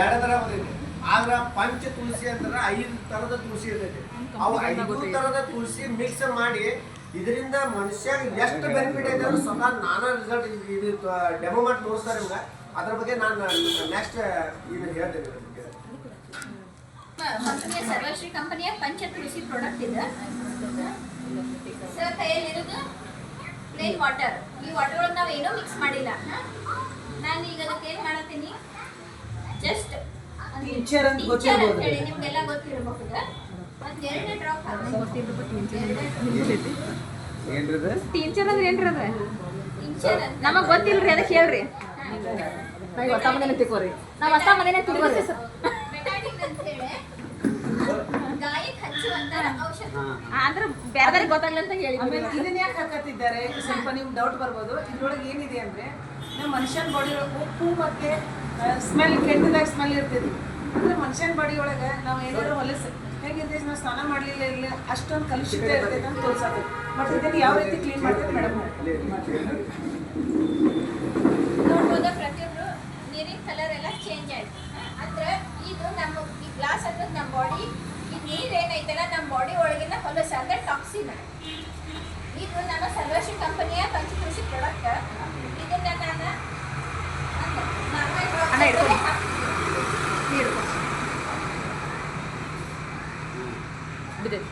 ಎರಡು ಥರ ಬರ್ತೈತಿ. ಆದ್ರೆ ಪಂಚ ತುಳಸಿ ಅಂದ್ರೆ 5 ಥರದ ತುಳಸಿ ಇರ್ತೈತಿ. ಅವು 5 ಥರದ ತುಳಸಿ ಮಿಕ್ಸ್ ಮಾಡಿ ಇದರಿಂದ ಮನುಷ್ಯಗೆ ಎಷ್ಟು ಬೆನಿಫಿಟ್ ಐತೆ ಅಂದ್ರೆ ಸ್ವತಃ ನಾನಾ ರಿಸಲ್ಟ್ ಇದು ಡೆಮೋ ಮಾಡಿ ತೋರಿಸ್ತಾರೆ ನಿಮ್ಗೆ. ಅದ್ರ ಬಗ್ಗೆ ನಾನು ನೆಕ್ಸ್ಟ್ ಇದನ್ನು ಹೇಳ್ತೇನೆ. ಕಂಪನಿಯ ಸರ್ವಶ್ರೀ ಕಂಪನಿಯ ಪಂಚ ತುಳಸಿ ಪ್ರಾಡಕ್ಟ್ ಇದೆ ಸರ್. ಕೈಯಲ್ಲಿರೋದು ಪ್ಲೇನ್ ವಾಟರ್. ಈ ವಾಟರ್ ಒಳಗೆ ನಾವು ಏನೂ ಮಿಕ್ಸ್ ಮಾಡಿಲ್ಲ. ನಾನು ಈಗ ಅದಕ್ಕೆ ಏನು ಮಾಡತ್ತೀನಿ, ಜಸ್ಟ್ ಟೀಚರ್ ಅಂತ ಗೊತ್ತಿರಬಹುದು, ಹೇಳಿ ನಿಮ್ಗೆಲ್ಲ ಗೊತ್ತಿರಬಹುದು. ಒಂದು 2 ಡ್ರಾಪ್ ಟೀಚರ್ ಅಂದ್ರೆ ಏನ್ರಿ ಅದ ಟಿಂಚರ್ ನಮಗ್ ಗೊತ್ತಿಲ್ರಿ, ಅದಕ್ಕೆ ಹೇಳ್ರಿ. ನಾವು ಹೊಸ ಮನೇನೆ ತಿಳ್ಕೋರಿ, ನಾವು ಹೊಸ ಮನೇನೆ ತಿಳ್ಕೋರಿ. ಬೆಟಾಡಿನ್ ಅಂತ ಹೇಳಿ ಗಾಯಕ್ಕೆ ಹಚ್ಚುವಂತ ಔಷಧ. ಅಂದ್ರೆ ಬೇರೆ ಗೊತ್ತಾಗ್ಲಿ ಅಂತ ಹೇಳಿ. ಆಮೇಲೆ ಇದನ್ನ ಯಾಕೆ ಹಾಕತ್ತಿದ್ದಾರೆ ಸ್ವಲ್ಪ ನಿಮ್ಗೆ ಡೌಟ್ ಬರ್ಬೋದು. ಇದ್ರೊಳಗೆ ಏನಿದೆ ಅಂದ್ರೆ ನಮ್ಮ ಮನುಷ್ಯನ ಬಾಡಿ ಒಳಗೆ ಉಪ್ಪು ಮತ್ತೆ ಸ್ಮೆಲ್, ಕೆಟ್ಟದಾಗ ಸ್ಮೆಲ್ ಇರ್ತೈತಿ. ಅಂದ್ರೆ ಮನುಷ್ಯನ ಬಾಡಿ ಒಳಗೆ ನಾವು ಏನಾದ್ರು ಹೊಲಸು ಹೇಗಿದೆ, ನಾವು ಸ್ನಾನ ಮಾಡಲಿಲ್ಲ ಇಲ್ಲ ಅಷ್ಟೊಂದು ಕಲುಷಿತ ಇರ್ತೈತೆ ಅಂತ ತೋರಿಸತ್ತೆ. ಬಟ್ ಇದನ್ನು ಯಾವ ರೀತಿ ಕ್ಲೀನ್ ಮಾಡ್ತೈತೆ ಮೇಡಮ್ ನೋಡ್ಬೋದು. ಪ್ರತಿಯೊಬ್ರು ನೀರಿನ ಕಲರ್ ಎಲ್ಲ ಚೇಂಜ್ ಆಯ್ತು. ಅಂದ್ರೆ ಇದು ನಮ್ಮ ಈ ಗ್ಲಾಸ್ ಅನ್ನೋದು ನಮ್ಮ ಬಾಡಿ, ಈ ನೀರು ಏನೈತಲ್ಲ ನಮ್ಮ ಬಾಡಿ ಒಳಗಿನ ಹೊಲಸು ಅಂದ್ರೆ ಟಾಕ್ಸಿನ್. ಇದು ನಮ್ಮ ಸರ್ವಶ್ರೀ ಕಂಪನಿಯ ಪಂಚಕೃಷಿ ಪ್ರಾಡಕ್ಟ್. ಇದನ್ನ ನಾನು ಬಿದ್ದೈತಿ.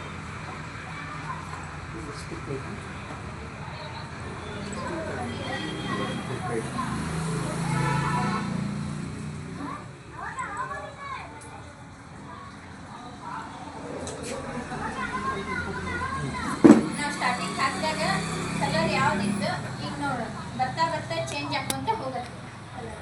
ನಾವು ಸ್ಟಾರ್ಟಿಂಗ್ ಹಾಕಿದಾಗ ಕಲರ್ ಯಾವ್ದಿತ್ತು ಈಗ ನೋಡು ಬರ್ತಾ ಬರ್ತಾ ಚೇಂಜ್ ಆಗುವಂತ ಹೋಗುತ್ತೆ ಕಲರ್.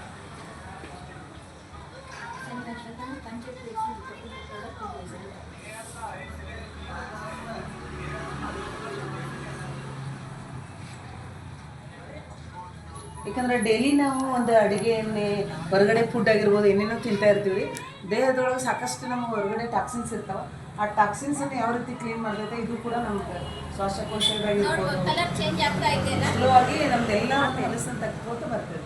ಯಾಕಂದ್ರೆ ಡೈಲಿ ನಾವು ಒಂದು ಅಡುಗೆ ಎಣ್ಣೆ ಹೊರಗಡೆ ಫುಡ್ ಆಗಿರ್ಬೋದು ಏನೇನೋ ತಿಂತಾ ಇರ್ತೀವಿ. ದೇಹದೊಳಗೆ ಸಾಕಷ್ಟು ನಮ್ಮ ಹೊರಗಡೆ ಟಾಕ್ಸಿನ್ಸ್ ಇರ್ತಾವೆ. ಆ ಟಾಕ್ಸಿನ್ಸನ್ನು ಯಾವ ರೀತಿ ಕ್ಲೀನ್ ಮಾಡ್ತೈತೆ ಇದು ಕೂಡ ನಮ್ಗೆ ಶ್ವಾಸಕೋಶದಾಗಿರ್ಬೋದು ಕಲರ್ ಚೇಂಜ್ ಆಗ್ತಾ ಇದೆಯಲ್ಲ, ಸ್ಲೋ ಆಗಿ ನಮ್ದೆಲ್ಲ ಕೆಲಸನ ತಕ್ಕೋತ ಬರ್ತದೆ.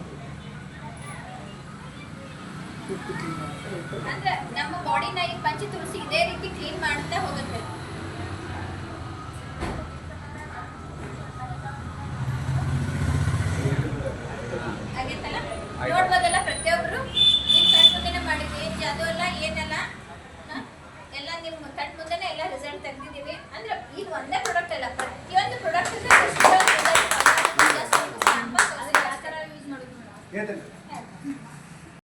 ಅಂದ್ರೆ ನಮ್ಮ ಬಾಡಿನ ಈ ಪಂಚ ತುಳಸಿ ಇದೇ ರೀತಿ ಕ್ಲೀನ್ ಮಾಡ್ತಾ ಹೋಗುತ್ತೆ. ಆಗೈತಲ್ಲ, ನೋಡ್ಬೋದಲ್ಲ ಪ್ರತಿಯೊಬ್ರು. ನಿಮ್ ಕಣ್ ಮುಂದೆನೆ ಮಾಡಿದ್ವಿ, ಅದು ಎಲ್ಲ ಏನೆಲ್ಲ ಎಲ್ಲ ನಿಮ್ ಕಣ್ ಮುಂದೆನೆ ಎಲ್ಲ ರಿಸಲ್ಟ್ ತೆಗ್ದಿದೀವಿ. ಅಂದ್ರೆ ಇದು ಒಂದೇ ಪ್ರಾಡಕ್ಟ್ ಅಲ್ಲ, ಪ್ರತಿಯೊಂದು ಪ್ರಾಡಕ್ಟ್ ಹೇಳ್ತೇನೆ.